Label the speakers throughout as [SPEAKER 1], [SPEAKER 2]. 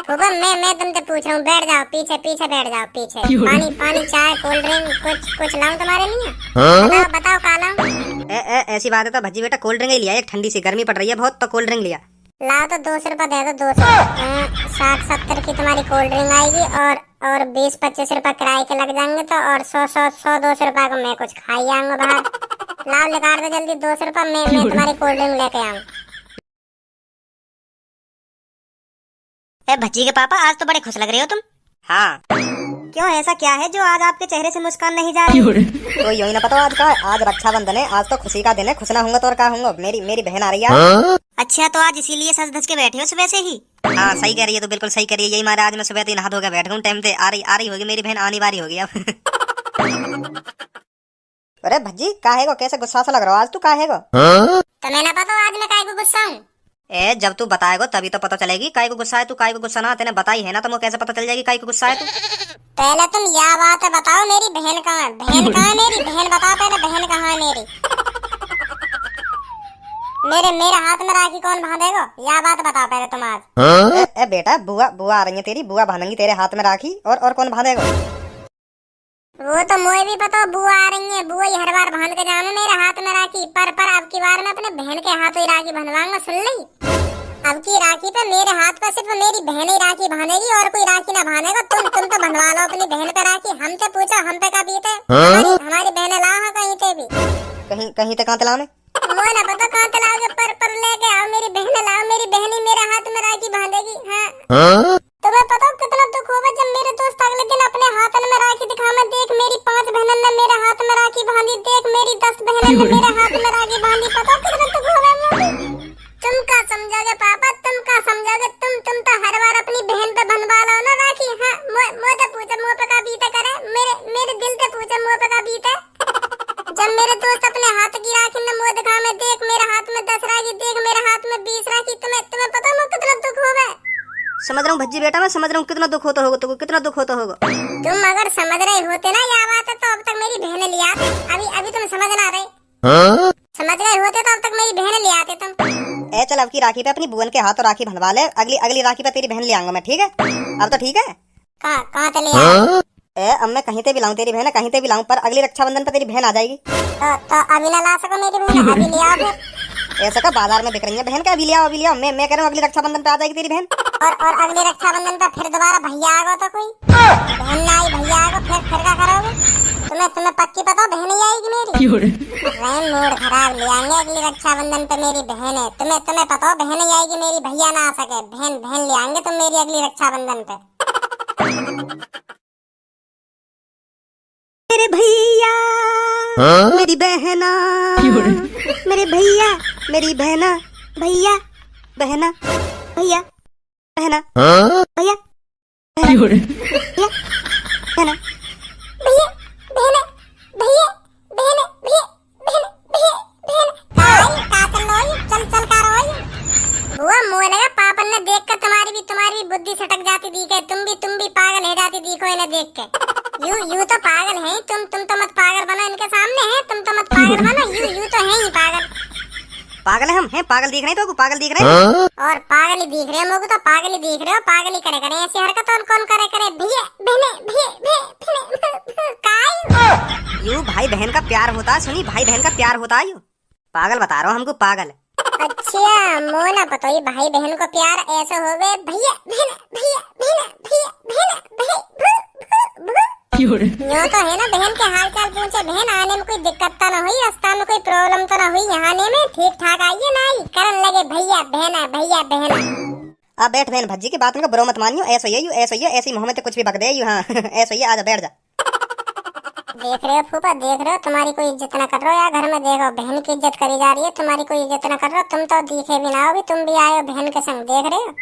[SPEAKER 1] फूफा मैं तुमसे पूछ रहा हूँ, बैठ जाओ पीछे पीछे, बैठ जाओ पीछे। पानी पानी चाय कोल्ड ड्रिंक कुछ लाऊं तुम्हारे लिए? बताओ बताओ का लाऊं?
[SPEAKER 2] ऐसी बात है तो भज्जी बेटा कोल्ड ड्रिंक ही लिया, एक ठंडी सी गर्मी पड़ रही है बहुत तो कोल्ड ड्रिंक लिया।
[SPEAKER 1] लाओ तो 200 रुपए दे दो, 200 60-70 की तुम्हारी कोल्ड ड्रिंक आएगी और 20-25 रुपए किराए के लग जाएंगे तो, और 100-200 रुपए को मैं कुछ खा ही आऊंगा बाहर। लाओ निकाल दो जल्दी 200 रुपए, मैं तुम्हारी कोल्ड ड्रिंक लेके आऊँ।
[SPEAKER 3] भज्जी के पापा आज तो बड़े खुश लग रहे हो तुम।
[SPEAKER 2] हाँ
[SPEAKER 3] क्यों, ऐसा क्या है जो आज आपके चेहरे से मुस्कान नहीं जा रही?
[SPEAKER 2] तो यही ना पता आज का है, आज रक्षाबंधन है, आज तो खुशी का दिन है, खुश ना होंगे तो और क्या होंगे। मेरी बहन आ रही है।
[SPEAKER 3] अच्छा तो आज इसीलिए सज धज के बैठे हो सुबह से ही?
[SPEAKER 2] हाँ सही कह रही है, तो बिल्कुल सही कह रही है। यही मारे आज मैं सुबह 3 हाथ होकर बैठ गया टाइम पे। आ रही होगी मेरी बहन, आनी बारी होगी अब। अरे भज्जी काहे को, कैसे गुस्सा सा लग रहा हो आज तू, काहे को?
[SPEAKER 1] तुम्हें ना पता आज मैं काहे को गुस्सा हूँ?
[SPEAKER 2] जब तू बताएगा तभी तो पता चलेगी काहे को गुस्सा है तू, काहे को गुस्सा ना। तेने बताई है ना तो मुझे कैसे पता चल जाएगी काहे को गुस्सा है तू?
[SPEAKER 1] पहले तुम यह बात बताओ, मेरी बहन कहाँ है? बहन कहाँ है मेरी? बहन बताओ पहले, बहन कहाँ है मेरी? मेरे हाथ में राखी कौन बांधेगा? यह बात बताओ पहले तुम आज।
[SPEAKER 2] बेटा बुआ आ रही है तेरी, बुआ बांधेंगी तेरे हाथ में राखी, और कौन बांधेगा?
[SPEAKER 1] वो तो मुझे भी पता, बुआ आ रही है, बुआ ही हर बार बांध के जाना मेरे हाथ में राखी। पर अब की बार मैं अपने बहन के हाथों ही राखी बंधवाऊंगा, सुन ली? अब की राखी पे मेरे हाथ पे सिर्फ मेरी बहन ही राखी बांधेगी, और कोई राखी ना बांधेगा। तुम तो बंधवा लो अपनी बहन पे राखी। हमसे पूछो हम पे का बीते? हमारी बहने लाओ कहीं पे भी,
[SPEAKER 2] कहीं तक कहाँ में
[SPEAKER 1] मुझे ना पता कहाँ चलाओगे, पर लेके आओ मेरी बहन, लाओ मेरी बहन ही मेरे हाथ में राखी बांधेगी। हाँ तुम्हें पता कितना दुख होगा जब मेरे दोस्त अगले दिन अपने हाथ में राखी दिखा में, देख मेरी 5 बहनों ने मेरे हाथ में राखी बांधी, देख मेरी 10 बहनों ने मेरे हाथ में राखी बांधी। पता कितना दुख होगा मुझे? तुम क्या समझोगे पापा, तुम क्या समझोगे? तुम तो हर बार अपनी बहन पे बंधवा लो ना राखी। हाँ मुझे पूछो मुँह पे का बीते करे, मेरे दिल से पूछो मुँह पे का बीते। जब मेरे दोस्त अपने हाथ की राखी ने मुँह दिखा में, देख मेरे हाथ में 10 राखी, देख मेरे हाथ में 20 राखी। तुम्हें पता मुझे कितना दुख होगा?
[SPEAKER 2] समझ रहा हूँ भज्जी बेटा, मैं समझ रहा हूँ कितना दुख होता होगा तुमको, कितना दुख होता होगा।
[SPEAKER 1] तुम अगर समझ रहे होते ना यह बात है तो अब तक मेरी बहन ले आते। अभी तुम समझ ना रहे। समझ रहे होते तो अब तक मेरी बहन ले आते तुम।
[SPEAKER 2] चल अब की राखी पे अपनी बुअन के हाथों राखी बंधवा ले, अगली राखी पे तेरी बहन ले आऊंगा मैं, ठीक है? अब तो ठीक है।
[SPEAKER 1] कहाँ चले आए?
[SPEAKER 2] अब मैं कहीं पे भी लाऊं तेरी बहन, कहीं पे भी लाऊं, पर अगली रक्षाबंधन पे तेरी बहन आ जाएगी।
[SPEAKER 1] तो अभी ना ला सको मेरी बहन? अभी ले आओ फिर।
[SPEAKER 2] ऐसा का बाजार में बिक रही है बहन का, अभी ले आओ, अभी ले आओ। मैं कह रहा हूँ अगली रक्षाबंधन पे आ जाएगी तेरी बहन।
[SPEAKER 1] और अगले रक्षाबंधन पे फिर दोबारा भैया आएगा तो कोई बहन ना आई, भैया आएगा, फिर क्या करोगे? तुम्हें पक्की पता बहन ही आएगी मेरी? मूड खराब, ले आएंगे अगली रक्षाबंधन पे मेरी बहन है। तुम्हें पता हो बहन ही आएगी मेरी, भैया ना आ सके। बहन ले आएंगे तुम मेरी अगली रक्षाबंधन पे।
[SPEAKER 2] मेरे भैया मेरी बहना, मेरे भैया मेरी बहना, भैया बहना, भैया बहना, भैया बहना, बहना, भैया बहना, भैया बहना, बुआ मुझे लगा पापन ने देख कर तुम्हारी बुद्धि सटक जाती दी के, तुम भी पागल है जाती दी को इन्हें देख के। यू तो पागल है तुम तो मत पागल बनो इनके सामने है, तुम तो मत पागल बनो। यू तो है ही पागल। पागल है हम हैं, पागल दिख रहे तो पागल दिख रहे हैं, और
[SPEAKER 1] पागल ही दिख रहे हो मुझको तो, पागल ही दिख रहे हो। पागल ही करे ऐसी हरकत और कौन करे भैया बहने
[SPEAKER 2] यू भाई बहन का प्यार होता है, सुनी भाई बहन का प्यार होता है। यू पागल बता रहा हूँ हमको, पागल।
[SPEAKER 1] अच्छा मोना पता ही भाई बहन को प्यार ऐसे हो गए, भैया यूँ तो है ना। बहन के हाल चाल पूछे, बहन आने में कोई दिक्कत तो ना हुई, रास्ता में कोई प्रॉब्लम तो ना हुई, यहाँ आने में ठीक ठाक आइए ना आई, करन लगे भैया बहना।
[SPEAKER 2] अब बैठ बहन भज्जी की बात में बुरा मत मानियो, ऐसा ही ऐसी मुँह में तो कुछ भी बक दे यू। हाँ ऐसा ही, आजा बैठ जा।
[SPEAKER 1] देख रहे हो फूफा, देख रहे हो तुम्हारी कोई इज्जत ना कर रहे हो यार घर में। देखो बहन की इज्जत करी जा रही है, तुम्हारी कोई इज्जत ना कर रहे हो। तुम तो दिखे भी ना हो, भी तुम भी आए हो बहन के संग, देख रहे हो।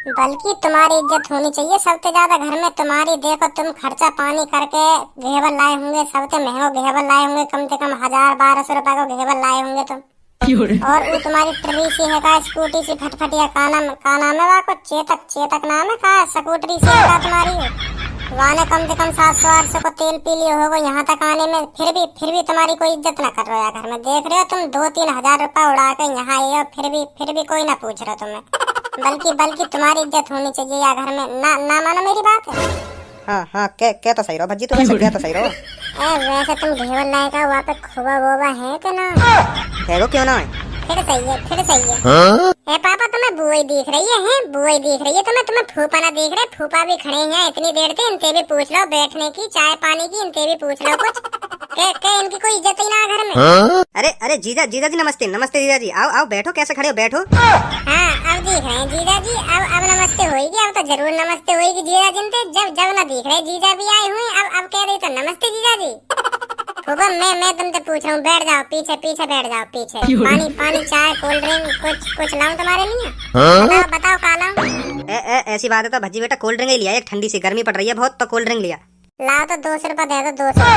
[SPEAKER 1] बल्कि तुम्हारी इज्जत होनी चाहिए सबसे ज्यादा घर में तुम्हारी। देखो तुम खर्चा पानी करके घेवर लाए होंगे, सबसे महंगा घेवर लाए होंगे, कम से कम 1000-1200 रुपए का घेवर लाए होंगे तुम। और वो तुम्हारी ट्री सी है का, स्कूटी सी फटफटिया का नाम है वाको, चेतक नाम है का, स्कूटरी सी है तुम्हारी। वाने कम से कम 700-800 को तेल पी लियो होगा यहाँ तक आने में, फिर भी तुम्हारी कोई इज्जत ना कर रहे हो यार घर में। देख रहे हो तुम 2-3 हजार रुपए उड़ा के यहाँ आए हो, फिर भी कोई ना पूछ रहा तुम्हें। बल्कि बल्कि तुम्हारी इज्जत होनी चाहिए या घर में। ना ना मानो मेरी बात।
[SPEAKER 2] हाँ हाँ क्या तो सही रहो भज्जी, तुम ऐसे क्या तो सही रहो।
[SPEAKER 1] वैसे तुम घेवर लाएगा वहाँ पे खोबा वोबा है कि ना?
[SPEAKER 2] है वो क्यों ना है?
[SPEAKER 1] फिर सही है, फिर सही है। ए पापा तुम्हें बुआई दिख रही है, बुआई दिख रही है तुम्हें फूफा ना दिख रहे? फूफा भी खड़े हैं इतनी देर से, इनसे भी पूछ लो बैठने की, चाय पानी की, इनसे भी पूछ लो कुछ। के इनकी कोई इज्जत ही ना घर में।
[SPEAKER 2] अरे जीजा जी नमस्ते नमस्ते जीजा जी, आओ आओ बैठो, कैसे खड़े हो, बैठो।
[SPEAKER 1] हाँ अब दिख रहे हैं जीजा जी, अब नमस्ते होगी, अब तो जरूर नमस्ते होगी जीजा जिनसे। जब ना दिख रहे जीजा भी आए हुए, अब कह रही तो नमस्ते जीजा जी। फूफा मैं तुमसे पूछ रहा हूँ, बैठ जाओ पीछे पीछे, बैठ जाओ पीछे। पानी चाय कोल्ड ड्रिंक कुछ लाऊं तुम्हारे लिए? बताओ का लाऊं?
[SPEAKER 2] ऐसी बात है तो भज्जी बेटा कोल्ड ड्रिंक ही लिया, एक ठंडी सी गर्मी पड़ रही है बहुत, तो कोल्ड ड्रिंक लिया।
[SPEAKER 1] लाओ तो 200 रुपए दे दो, 200।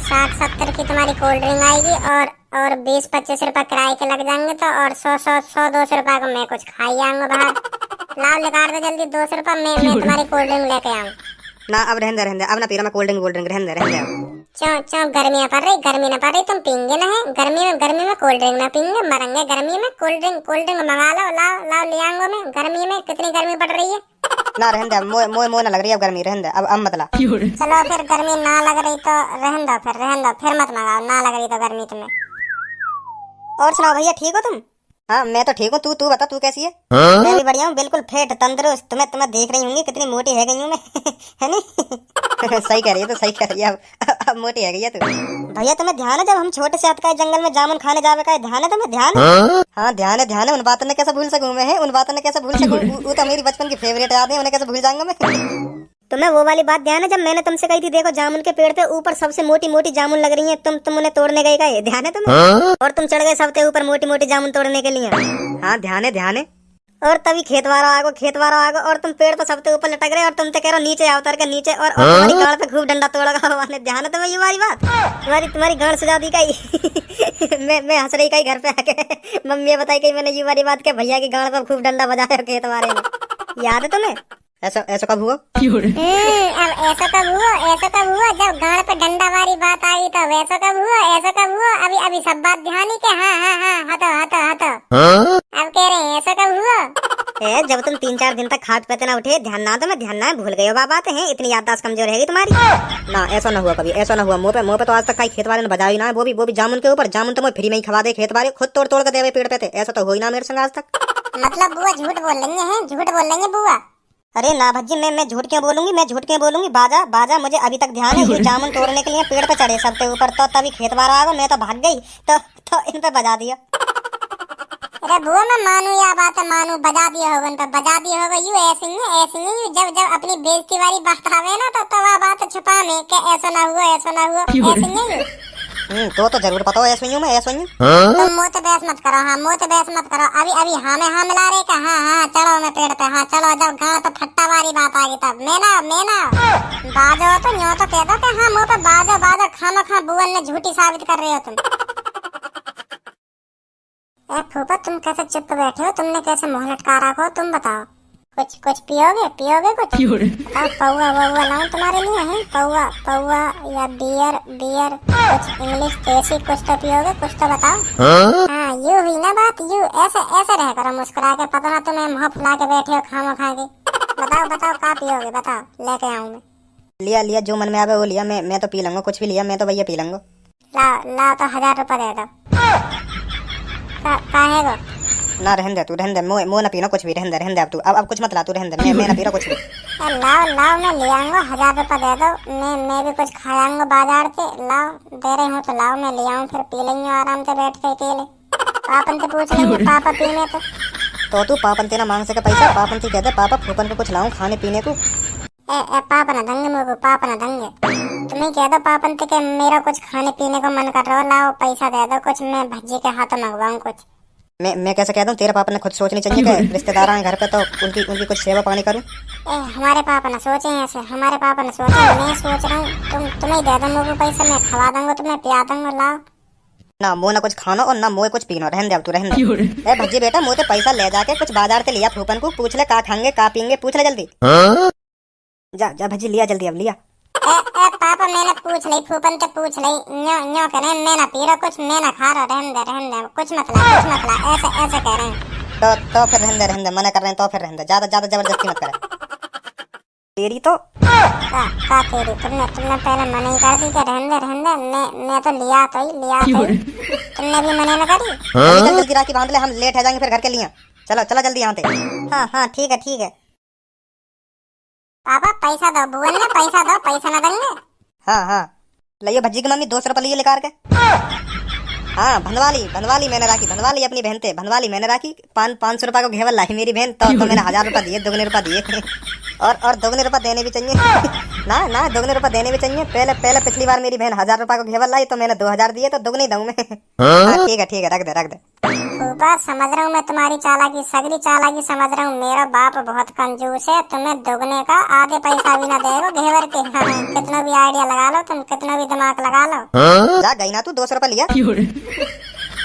[SPEAKER 1] 60-70 की तुम्हारी कोल्ड ड्रिंक आएगी और 20-25 रुपए किराए के लग जाएंगे, तो और 100-200 रुपए को मैं कुछ खाई आऊंगा बाहर। लाओ निकाल दो जल्दी 200 रुपए, मैं तुम्हारी कोल्ड ड्रिंक लेके आऊँ।
[SPEAKER 2] ना अब रहने दे, अब ना पी रहा मैं कोल्ड ड्रिंक, रहने दे।
[SPEAKER 1] चौ गर्मी न पड़ रही, तुम पीएंगे ना है गर्मी में कोल्ड ड्रिंक ना पीएंगे, मरेंगे गर्मी में। कोल्ड ड्रिंक मंगा लो, लाओ ले आऊंगा मैं। गर्मी में कितनी गर्मी पड़ रही है।
[SPEAKER 2] ना रहने दे, मोए ना लग रही है अब गर्मी, रहने दे अब मत ला।
[SPEAKER 1] चलो फिर गर्मी ना लग रही तो रहने दो, फिर मत मंगाओ, ना लग रही तो गर्मी तुम्हें।
[SPEAKER 3] और सुनाओ भैया, ठीक हो तुम?
[SPEAKER 2] हाँ मैं तो ठीक हूँ, तू बता, तू कैसी है?
[SPEAKER 3] मैं भी बढ़िया हूँ, बिल्कुल फिट तंदुरुस्त। तुम्हें देख रही होंगी कितनी मोटी है गई हूँ मैं। है नहीं?
[SPEAKER 2] सही कह रही है, तो सही कह रही है, अब मोटी है गई है तू।
[SPEAKER 3] भैया तुम्हें ध्यान है जब हम छोटे से का जंगल में जामुन खाने जावे का, ध्यान है तुम्हें? ध्यान है?
[SPEAKER 2] हाँ ध्यान है, उन बातों ने कैसे भूल सकूं मैं, उन बातों ने कैसे भूल सकूं, वो तो मेरी बचपन की फेवरेट याद है, उन्हें कैसे भूल जाऊंगा मैं।
[SPEAKER 3] तुम्हें वो वाली बात ध्यान है जब मैंने तुमसे कही थी देखो जामुन के पेड़ पे ऊपर सबसे मोटी मोटी जामुन लग रही है, तुम उन्हें तोड़ने गए का, ये ध्यान है तुम्हें? और तुम चढ़ गए सबसे ऊपर मोटी मोटी जामुन तोड़ने के लिए।
[SPEAKER 2] हाँ ध्यान है।
[SPEAKER 3] और तभी खेत वाला आगो और तुम पेड़ पे सबसे ऊपर लटक रहे और तुम तो कह रहे हो नीचे आओ, उतर के नीचे, और तुम्हारी गाड़ पे खूब डंडा तोड़ा। ध्यान है तुम्हें ये वाली बात? तुम्हारी गाड़ सजा दी कही। मैं हंस रही कही घर पे आके, मम्मी बताई कही मैंने ये वाली बात के भैया की गाड़ पे खूब डंडा बजाया खेत वाले में, याद है तुम्हें?
[SPEAKER 2] ऐसा कब हुआ?
[SPEAKER 1] अब ऐसा कब हुआ जब गाड़ पे डंडा वाली बात आई, तो ऐसा कब हुआ? अभी सब बात ध्यान ही के। हाँ हतो। अब कह रहे हैं ऐसा कब हुआ?
[SPEAKER 3] जब तुम 3-4 दिन तक खाद पे ना उठे, ध्यान ना भूल गए हो बात है, इतनी याददाश्त कमजोर है तुम्हारी।
[SPEAKER 2] ना ऐसा ना हुआ कभी, ऐसा ना हुआ। मुँह पे तो आज तक कहीं खेत वाले ने बजाया ही ना, वो भी जामुन के ऊपर। जामुन तो मैं फ्री में ही खवा दे, खेत वाले खुद तोड़ के देवे पेड़ पे थे, ऐसा तो हो ही ना मेरे संग आज तक।
[SPEAKER 1] मतलब बुआ झूठ बोल रही है बुआ?
[SPEAKER 3] अरे ना भज्जी, मैं झूठ क्यों बोलूंगी? बाजा मुझे अभी तक ध्यान है, ये जामुन तोड़ने के लिए पेड़ पे चढ़े सबसे ऊपर, तो तभी खेत वाला आ गया, मैं तो भाग गई, तो इन पे बजा दिया।
[SPEAKER 1] अरे बुआ मैं मानू या बात है, बजा दिया होगा यू ऐसे ही जब अपनी बेइज्जती वाली बात आवे ना, तो वह बात छुपा में कि ऐसा ना हुआ ऐसे नहीं।
[SPEAKER 2] तो जरूर पता हो ऐसे ही हूँ मैं, ऐसे ही हूँ।
[SPEAKER 1] तुम मुँह पे बहस मत करो। अभी हाँ मिला रहे का। हाँ चलो मैं पेड़ पे, हाँ चलो। जब गाँव तो फट्टा वाली बात आ गई तब मैं ना बाजो तो न्यों तो कह दो कि हाँ मुँह पे बाजो खामा बुआ ने झूठी साबित कर रहे हो तुम। ए फूफा तुम कैसे चुप बैठे हो? तुमने कैसे मुँह लटका रखा हो? तुम बताओ, कुछ पियोगे कुछ? पौवा लाऊं तुम्हारे लिए? है पौवा या बियर कुछ इंग्लिश देसी कुछ तो पियोगे, कुछ तो बताओ। हाँ यू हुई ना बात, यू ऐसे रह करो मुस्कुरा के, पता ना तुम्हें मुँह फुला के बैठे हो खामा खा के। बताओ का पियोगे, बताओ लेके आऊं मैं।
[SPEAKER 2] लिया जो मन में आवे वो लिया, मैं तो पी लूंगा, कुछ भी लिया मैं तो भैया पी लूंगा।
[SPEAKER 1] लाओ तो 1000 रुपए दे दो। काहे गो?
[SPEAKER 2] ना रहने दे, मोह ना पीना कुछ भी, रहने दे अब तू, अब कुछ मत ला तू, रहने दे, मैं ना पी रहा कुछ भी।
[SPEAKER 1] लाओ मैं ले आऊंगा, 1000 रुपए दे दो, मैं भी कुछ खाऊंगा बाजार से। लाओ दे रही हूँ तो लाओ, मैं ले आऊँ, फिर पी लेंगे आराम से बैठ के अकेले। पापन से पूछ लेंगे, पापा पीने तो
[SPEAKER 2] तू पापन से ना मांग सके पैसा, पापन से कहते पापा फूफन को कुछ लाऊं खाने पीने को।
[SPEAKER 1] पापा ना दंगे तुम्हें कह दो पापन से कि मेरा कुछ खाने पीने को मन कर रहा हो, लाओ पैसा दे दो कुछ, मैं भज्जी के हाथों मंगवाऊं कुछ।
[SPEAKER 2] मैं कैसे कह दूं, तेरे पापा ने खुद सोचनी चाहिए कि रिश्तेदार आए घर पे तो उनकी कुछ सेवा पानी करूं।
[SPEAKER 1] हमारे पापा ने सोचे ऐसे, हमारे पापा ने सोचा, मैं सोच रहा हूँ तुम्हें दे दो मुझे पैसा, मैं खवा दूंगा तुम्हें, पिया दूंगा। लाओ
[SPEAKER 2] ना मोह ना कुछ खाना और ना मोह कुछ पीना, रहने दे अब तू, रहने दे। ए भज्जी बेटा मुझे पैसा ले जाके कुछ बाजार से लिया, फूफन को पूछ ले का खाएंगे का पीएंगे, पूछ ले जल्दी। जा भज्जी लिया जल्दी, अब लिया।
[SPEAKER 1] पापा मैंने पूछ ली, फूफन से पूछ ली, न्यो कह रहे मैं ना पी रहा कुछ, मैं ना खा रहा, रहने दे कुछ मत ला, ऐसे कह रहे हैं।
[SPEAKER 3] तो फिर रहने दे, मना कर रहे हैं तो फिर रहने दे, ज्यादा ज्यादा जबरदस्ती मत करे। तेरी तो
[SPEAKER 1] का तेरी, तुमने पहले मना ही कर दी कि रहने दे, मैं तो लिया तो ही तुमने भी मना न करी।
[SPEAKER 3] चल जल्दी राखी बांध ले, हम लेट हो जाएंगे फिर घर के लिए। चलो चलो जल्दी यहाँ से। हाँ हाँ ठीक है ठीक है।
[SPEAKER 1] पापा पैसा दो, बुआ ने पैसा दो, पैसा न देंगे।
[SPEAKER 3] हाँ हाँ लियो भज्जी की मम्मी 200 रुपये लिए लेकर के। हाँ बनवाली मैंने राखी, बनवाली अपनी बहन से, बनवाली मैंने राखी। 500 रुपये को घेवर लाई मेरी बहन, तो मैंने 1000 रुपये दिए, दुगने रुपये दिए। और दुगने रुपये देने भी चाहिए। ना दुगने रुपये देने भी चाहिए। पहले पिछली बार मेरी बहन 1000 रुपये को घेवर लाई तो मैंने 2000 दिए, तो दुगनी दूँ मैं। हाँ ठीक है रख दे।
[SPEAKER 1] फूफा समझ रहा हूँ मैं तुम्हारी चालाकी, सगली चालाकी समझ रहा हूँ। मेरा बाप बहुत कंजूस है, तुम्हें दुगने का आधे पैसा भी ना देगा घेवर के। हाँ, कितना भी आइडिया लगा लो तुम, कितना भी दिमाग लगा लो।
[SPEAKER 3] जा गई ना तू, 200 रुपये लिया।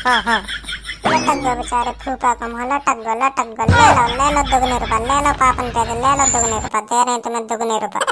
[SPEAKER 3] हाँ
[SPEAKER 1] लटक गो बेचारे फूफा को, लटक गो ले लो दुगने रुपये, ले लो पापन पे ले लो दुगने रुपये, दे रहे हैं तुम्हें दुगने रुपये।